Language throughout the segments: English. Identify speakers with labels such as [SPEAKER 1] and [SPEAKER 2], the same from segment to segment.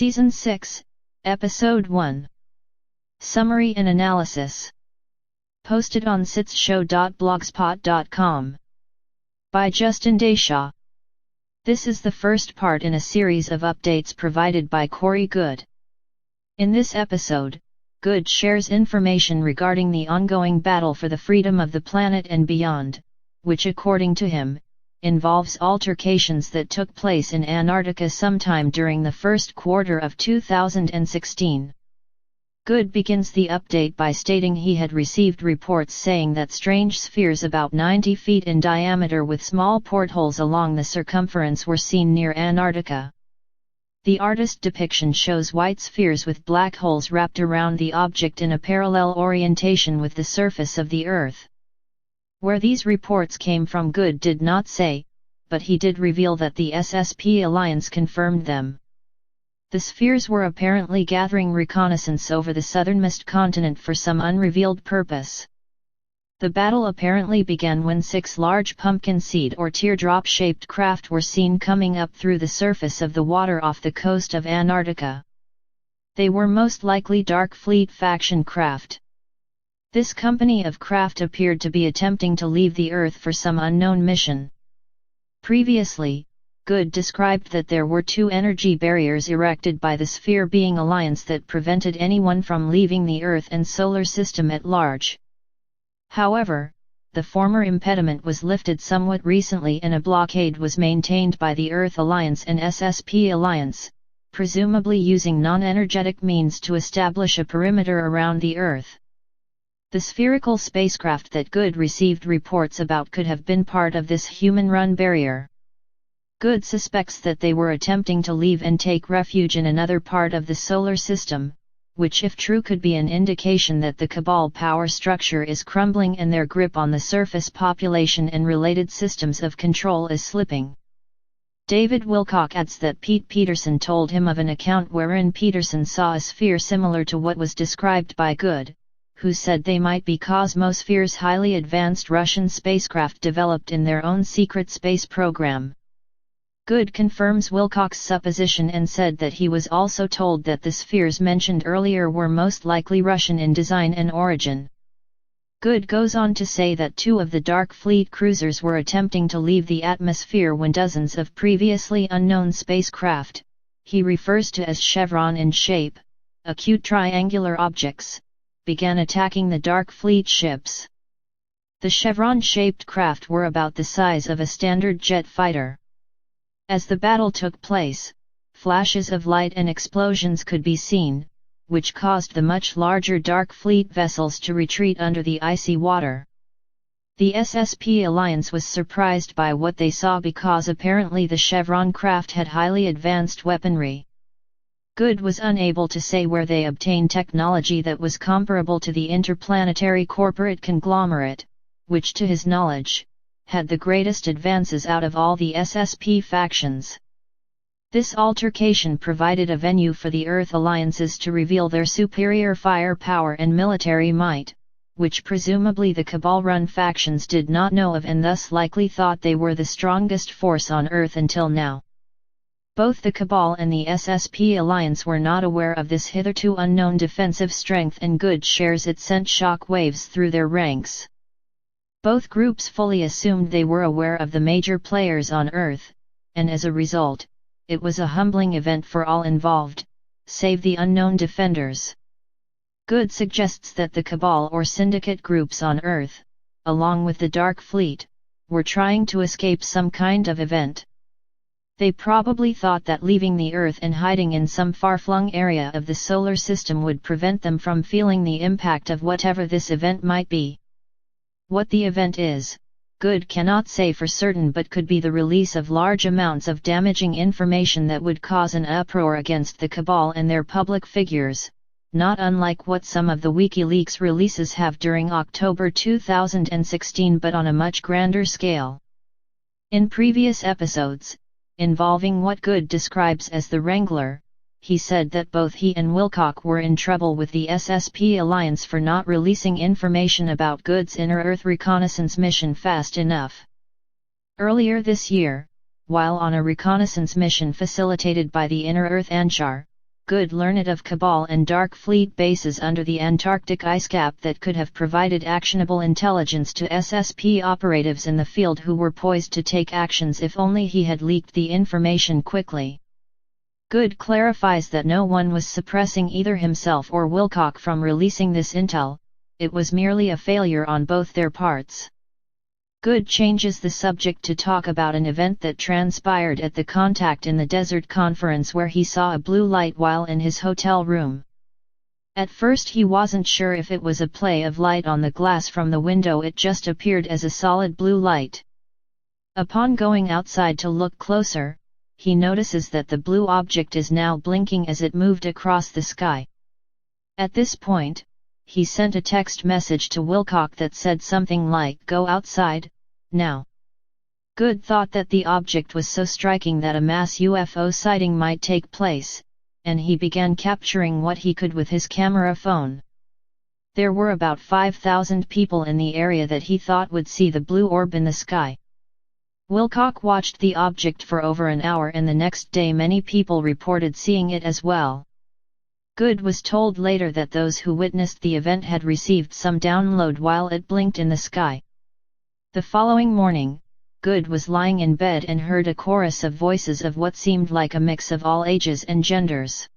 [SPEAKER 1] Season 6, Episode 1. Summary and Analysis. Posted on sitsshow.blogspot.com. By Justin Deshaw. This is the first part in a series of updates provided by Goode. In this episode, Goode shares information regarding the ongoing battle for the freedom of the planet and beyond, which according to him, involves altercations that took place in Antarctica sometime during the first quarter of 2016. Goode begins the update by stating he had received reports saying that strange spheres about 90 feet in diameter with small portholes along the circumference were seen near Antarctica. The artist depiction shows white spheres with black holes wrapped around the object in a parallel orientation with the surface of the Earth. Where these reports came from, Goode did not say, but he did reveal that the SSP Alliance confirmed them. The spheres were apparently gathering reconnaissance over the southernmost continent for some unrevealed purpose. The battle apparently began when 6 large pumpkin seed or teardrop-shaped craft were seen coming up through the surface of the water off the coast of Antarctica. They were most likely Dark Fleet faction craft. This company of craft appeared to be attempting to leave the Earth for some unknown mission. Previously, Goode described that there were 2 energy barriers erected by the Sphere Being Alliance that prevented anyone from leaving the Earth and solar system at large. However, the former impediment was lifted somewhat recently and a blockade was maintained by the Earth Alliance and SSP Alliance, presumably using non-energetic means to establish a perimeter around the Earth. The spherical spacecraft that Goode received reports about could have been part of this human-run barrier. Goode suspects that they were attempting to leave and take refuge in another part of the solar system, which if true could be an indication that the Cabal power structure is crumbling and their grip on the surface population and related systems of control is slipping. David Wilcock adds that Pete Peterson told him of an account wherein Peterson saw a sphere similar to what was described by Goode, who said they might be Cosmosphere's highly advanced Russian spacecraft developed in their own secret space program. Goode confirms Wilcock's supposition and said that he was also told that the spheres mentioned earlier were most likely Russian in design and origin. Goode goes on to say that 2 of the Dark Fleet cruisers were attempting to leave the atmosphere when dozens of previously unknown spacecraft, he refers to as chevron in shape, acute triangular objects, began attacking the Dark Fleet ships. The chevron-shaped craft were about the size of a standard jet fighter. As the battle took place, flashes of light and explosions could be seen, which caused the much larger Dark Fleet vessels to retreat under the icy water. The SSP Alliance was surprised by what they saw because apparently the chevron craft had highly advanced weaponry. Goode was unable to say where they obtained technology that was comparable to the interplanetary corporate conglomerate, which to his knowledge, had the greatest advances out of all the SSP factions. This altercation provided a venue for the Earth Alliances to reveal their superior firepower and military might, which presumably the Cabal-run factions did not know of and thus likely thought they were the strongest force on Earth until now. Both the Cabal and the SSP Alliance were not aware of this hitherto unknown defensive strength, and Goode shares it sent shock waves through their ranks. Both groups fully assumed they were aware of the major players on Earth, and as a result, it was a humbling event for all involved, save the unknown defenders. Goode suggests that the Cabal or syndicate groups on Earth, along with the Dark Fleet, were trying to escape some kind of event. They probably thought that leaving the Earth and hiding in some far-flung area of the solar system would prevent them from feeling the impact of whatever this event might be. What the event is, Goode cannot say for certain, but could be the release of large amounts of damaging information that would cause an uproar against the Cabal and their public figures, not unlike what some of the WikiLeaks releases have during October 2016, but on a much grander scale. In previous episodes, involving what Goode describes as the Wrangler, he said that both he and Wilcock were in trouble with the SSP Alliance for not releasing information about Goode's inner Earth reconnaissance mission fast enough. Earlier this year, while on a reconnaissance mission facilitated by the Inner Earth Anchar, Goode learned of Cabal and Dark Fleet bases under the Antarctic ice cap that could have provided actionable intelligence to SSP operatives in the field who were poised to take actions if only he had leaked the information quickly. Goode clarifies that no one was suppressing either himself or Wilcock from releasing this intel, it was merely a failure on both their parts. Goode changes the subject to talk about an event that transpired at the Contact in the Desert conference where he saw a blue light while in his hotel room. At first he wasn't sure if it was a play of light on the glass from the window, it just appeared as a solid blue light. Upon going outside to look closer, he notices that the blue object is now blinking as it moved across the sky. At this point, he sent a text message to Wilcock that said something like "Go outside, now." Goode thought that the object was so striking that a mass UFO sighting might take place, and he began capturing what he could with his camera phone. There were about 5,000 people in the area that he thought would see the blue orb in the sky. Wilcock watched the object for over an hour, and the next day many people reported seeing it as well. Goode was told later that those who witnessed the event had received some download while it blinked in the sky. The following morning, Goode was lying in bed and heard a chorus of voices of what seemed like a mix of all ages and genders.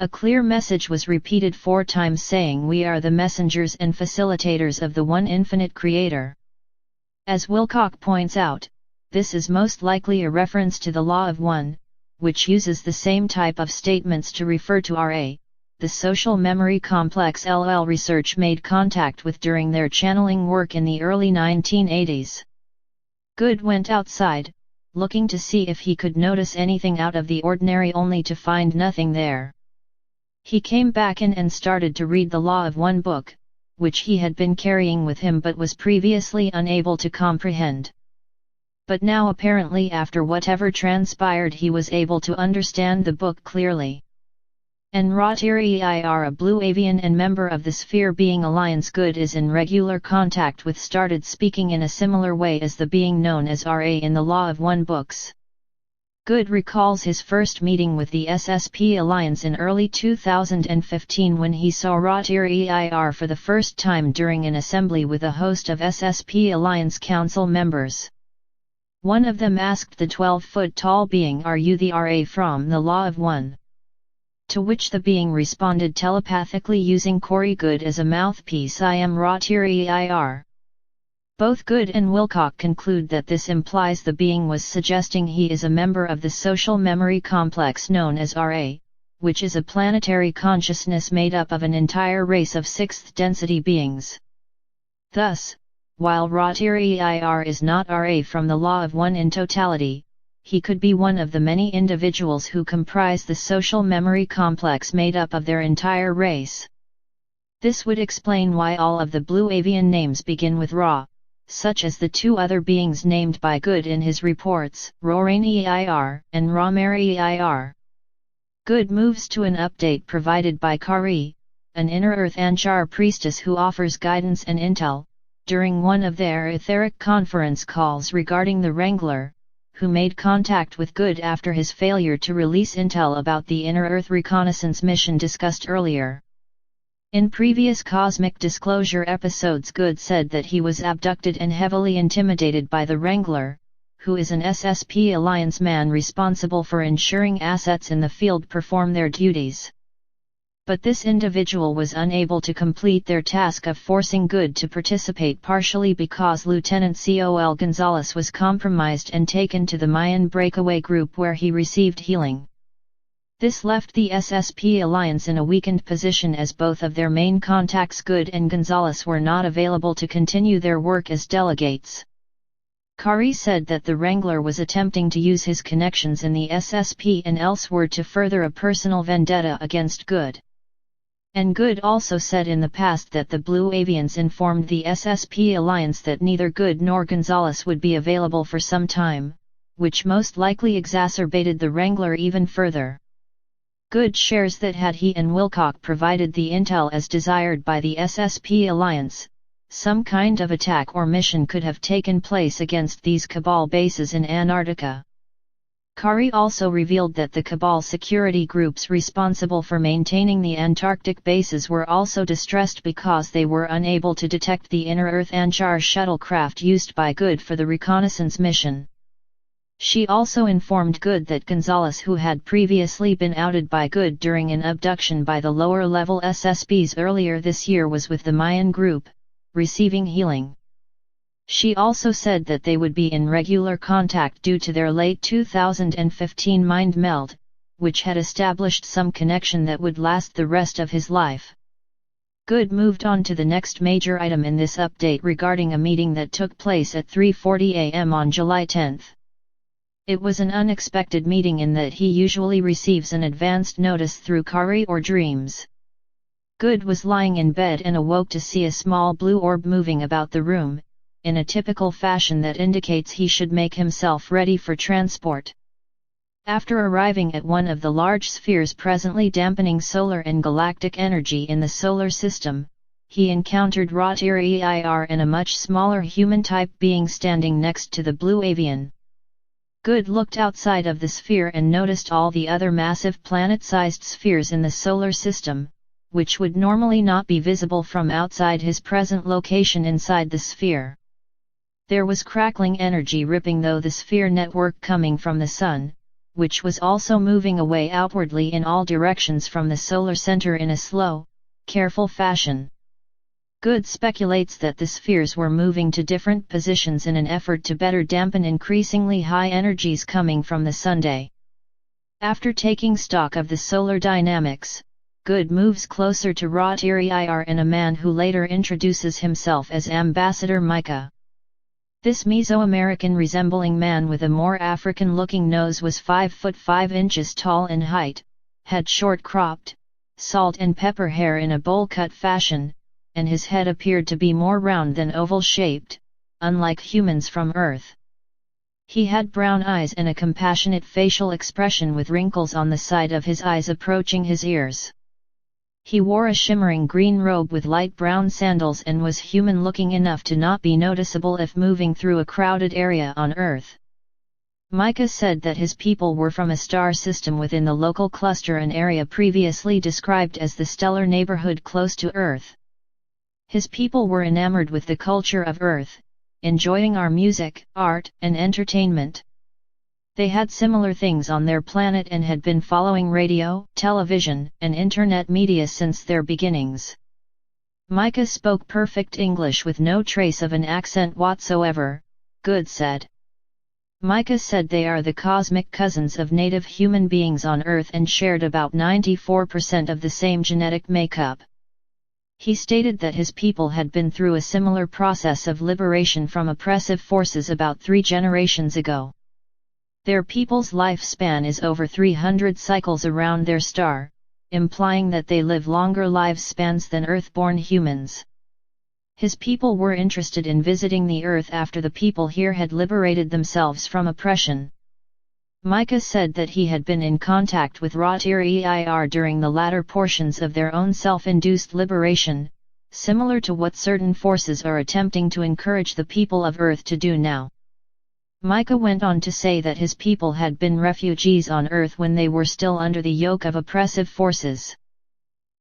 [SPEAKER 1] A clear message was repeated 4 times saying, "We are the messengers and facilitators of the one infinite Creator." As Wilcock points out, this is most likely a reference to the Law of One, which uses the same type of statements to refer to RA, the social memory complex LL Research made contact with during their channeling work in the early 1980s. Goode went outside, looking to see if he could notice anything out of the ordinary, only to find nothing there. He came back in and started to read the Law of One book, which he had been carrying with him but was previously unable to comprehend. But now apparently after whatever transpired he was able to understand the book clearly. Enratir a blue avian and member of the Sphere Being Alliance Goode is in regular contact with started speaking in a similar way as the being known as RA in the Law of One books. Goode recalls his first meeting with the SSP Alliance in early 2015 when he saw Ratir for the first time during an assembly with a host of SSP Alliance Council members. One of them asked the 12-foot-tall being, "Are you the RA from the Law of One?" To which the being responded telepathically using Corey Goode as a mouthpiece, "I am Ratir." Both Goode and Wilcock conclude that this implies the being was suggesting he is a member of the social memory complex known as RA, which is a planetary consciousness made up of an entire race of 6th density beings. Thus, while Ratir is not RA from the Law of One in totality, he could be one of the many individuals who comprise the social memory complex made up of their entire race. This would explain why all of the blue avian names begin with Ra, such as the 2 other beings named by Goode in his reports, Rorain and Ramar. Goode moves to an update provided by Kari, an inner-earth Anchar priestess who offers guidance and intel, during one of their etheric conference calls regarding the Wrangler, who made contact with Goode after his failure to release intel about the inner-earth reconnaissance mission discussed earlier. In previous Cosmic Disclosure episodes, Goode said that he was abducted and heavily intimidated by the Wrangler, who is an SSP Alliance man responsible for ensuring assets in the field perform their duties. But this individual was unable to complete their task of forcing Goode to participate, partially because Lieutenant Col Gonzalez was compromised and taken to the Mayan breakaway group where he received healing. This left the SSP Alliance in a weakened position as both of their main contacts, Goode and Gonzalez, were not available to continue their work as delegates. Kari said that the Wrangler was attempting to use his connections in the SSP and elsewhere to further a personal vendetta against Goode. And Goode also said in the past that the Blue Avians informed the SSP Alliance that neither Goode nor Gonzalez would be available for some time, which most likely exacerbated the Wrangler even further. Goode shares that had he and Wilcock provided the intel as desired by the SSP Alliance, some kind of attack or mission could have taken place against these Cabal bases in Antarctica. Kari also revealed that the Cabal security groups responsible for maintaining the Antarctic bases were also distressed because they were unable to detect the Inner Earth Anchar shuttlecraft used by Goode for the reconnaissance mission. She also informed Goode that Gonzalez, who had previously been outed by Goode during an abduction by the lower-level SSBs earlier this year, was with the Mayan group, receiving healing. She also said that they would be in regular contact due to their late 2015 mind meld, which had established some connection that would last the rest of his life. Goode moved on to the next major item in this update regarding a meeting that took place at 3:40 a.m. on July 10. It was an unexpected meeting in that he usually receives an advanced notice through Kari or dreams. Goode was lying in bed and awoke to see a small blue orb moving about the room, in a typical fashion that indicates he should make himself ready for transport. After arriving at one of the large spheres presently dampening solar and galactic energy in the solar system, he encountered Rot-Ir and a much smaller human-type being standing next to the blue avian. Goode looked outside of the sphere and noticed all the other massive planet-sized spheres in the solar system, which would normally not be visible from outside his present location inside the sphere. There was crackling energy ripping through the sphere network coming from the Sun, which was also moving away outwardly in all directions from the solar center in a slow, careful fashion. Goode speculates that the spheres were moving to different positions in an effort to better dampen increasingly high energies coming from the Sunday. After taking stock of the solar dynamics, Goode moves closer to Rot-Ir and a man who later introduces himself as Ambassador Micah. This Mesoamerican resembling man with a more African-looking nose was 5 foot 5 inches tall in height, had short cropped, salt and pepper hair in a bowl-cut fashion, and his head appeared to be more round than oval-shaped, unlike humans from Earth. He had brown eyes and a compassionate facial expression with wrinkles on the side of his eyes approaching his ears. He wore a shimmering green robe with light brown sandals and was human-looking enough to not be noticeable if moving through a crowded area on Earth. Micah said that his people were from a star system within the local cluster, an area previously described as the stellar neighborhood close to Earth. His people were enamored with the culture of Earth, enjoying our music, art, and entertainment. They had similar things on their planet and had been following radio, television, and internet media since their beginnings. Micah spoke perfect English with no trace of an accent whatsoever, Goode said. Micah said they are the cosmic cousins of native human beings on Earth and shared about 94% of the same genetic makeup. He stated that his people had been through a similar process of liberation from oppressive forces about 3 generations ago. Their people's lifespan is over 300 cycles around their star, implying that they live longer lifespans than Earth-born humans. His people were interested in visiting the Earth after the people here had liberated themselves from oppression. Micah said that he had been in contact with Rot-Ir during the latter portions of their own self-induced liberation, similar to what certain forces are attempting to encourage the people of Earth to do now. Micah went on to say that his people had been refugees on Earth when they were still under the yoke of oppressive forces.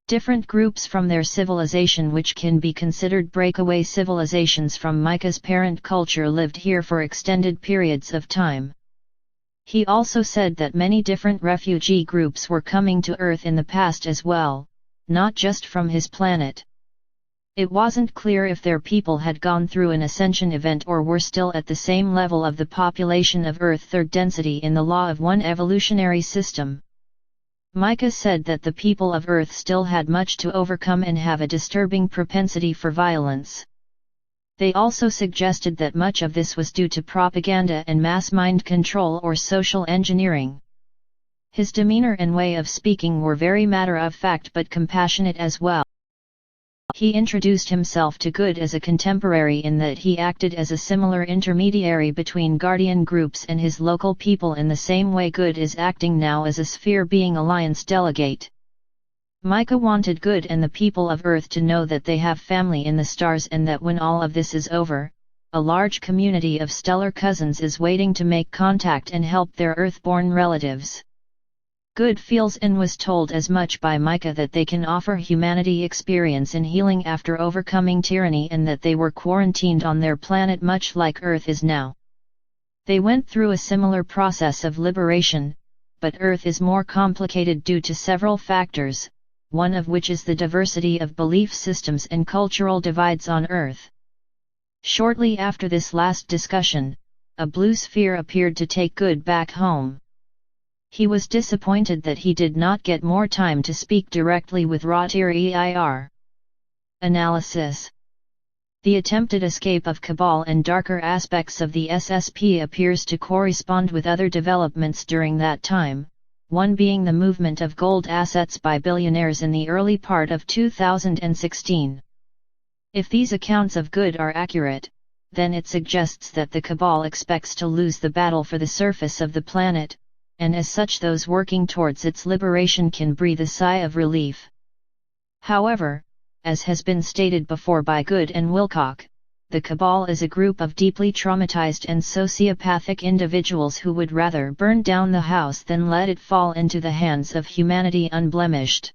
[SPEAKER 1] Different groups from their civilization, which can be considered breakaway civilizations from Micah's parent culture, lived here for extended periods of time. He also said that many different refugee groups were coming to Earth in the past as well, not just from his planet. It wasn't clear if their people had gone through an ascension event or were still at the same level of the population of Earth, third density in the law of one evolutionary system. Micah said that the people of Earth still had much to overcome and have a disturbing propensity for violence. They also suggested that much of this was due to propaganda and mass mind control or social engineering. His demeanor and way of speaking were very matter-of-fact but compassionate as well. He introduced himself to Goode as a contemporary in that he acted as a similar intermediary between guardian groups and his local people in the same way Goode is acting now as a Sphere Being Alliance delegate. Micah wanted Goode and the people of Earth to know that they have family in the stars and that when all of this is over, a large community of stellar cousins is waiting to make contact and help their Earthborn relatives. Goode feels and was told as much by Micah that they can offer humanity experience in healing after overcoming tyranny and that they were quarantined on their planet much like Earth is now. They went through a similar process of liberation, but Earth is more complicated due to several factors, one of which is the diversity of belief systems and cultural divides on Earth. Shortly after this last discussion, a blue sphere appeared to take Goode back home. He was disappointed that he did not get more time to speak directly with Rotir. Analysis. The attempted escape of Cabal and darker aspects of the SSP appears to correspond with other developments during that time, one being the movement of gold assets by billionaires in the early part of 2016. If these accounts of Goode are accurate, then it suggests that the Cabal expects to lose the battle for the surface of the planet, and as such those working towards its liberation can breathe a sigh of relief. However, as has been stated before by Goode and Wilcock, the Cabal is a group of deeply traumatized and sociopathic individuals who would rather burn down the house than let it fall into the hands of humanity unblemished.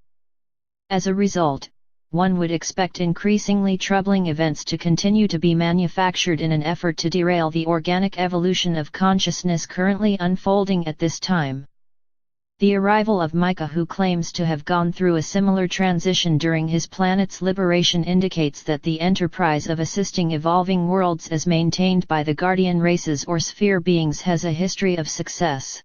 [SPEAKER 1] As a result, one would expect increasingly troubling events to continue to be manufactured in an effort to derail the organic evolution of consciousness currently unfolding at this time. The arrival of Micah, who claims to have gone through a similar transition during his planet's liberation, indicates that the enterprise of assisting evolving worlds as maintained by the guardian races or sphere beings has a history of success.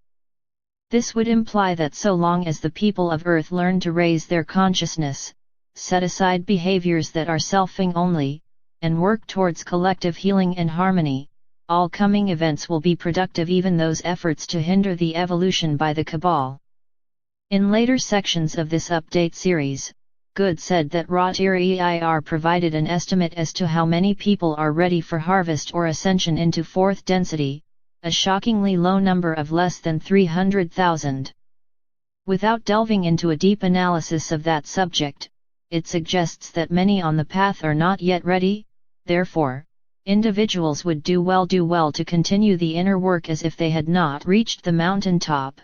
[SPEAKER 1] This would imply that so long as the people of Earth learn to raise their consciousness, set aside behaviors that are selfing only, and work towards collective healing and harmony, all coming events will be productive, even those efforts to hinder the evolution by the Cabal. In later sections of this update series, Goode said that Rotir provided an estimate as to how many people are ready for harvest or ascension into fourth density, a shockingly low number of less than 300,000. Without delving into a deep analysis of that subject, it suggests that many on the path are not yet ready. Therefore, individuals would do well to continue the inner work as if they had not reached the mountaintop.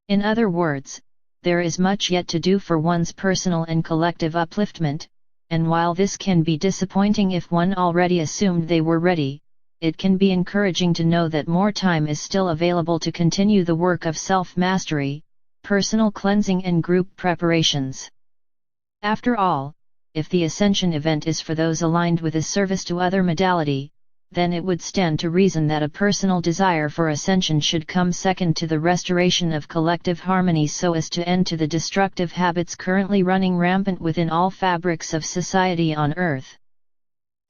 [SPEAKER 1] In other words, there is much yet to do for one's personal and collective upliftment, and while this can be disappointing if one already assumed they were ready, it can be encouraging to know that more time is still available to continue the work of self-mastery, personal cleansing and group preparations. After all, if the ascension event is for those aligned with a service to other modality, then it would stand to reason that a personal desire for ascension should come second to the restoration of collective harmony so as to end to the destructive habits currently running rampant within all fabrics of society on Earth.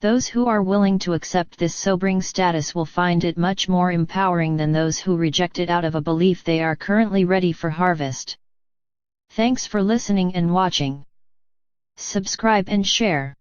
[SPEAKER 1] Those who are willing to accept this sobering status will find it much more empowering than those who reject it out of a belief they are currently ready for harvest. Thanks for listening and watching. Subscribe and share.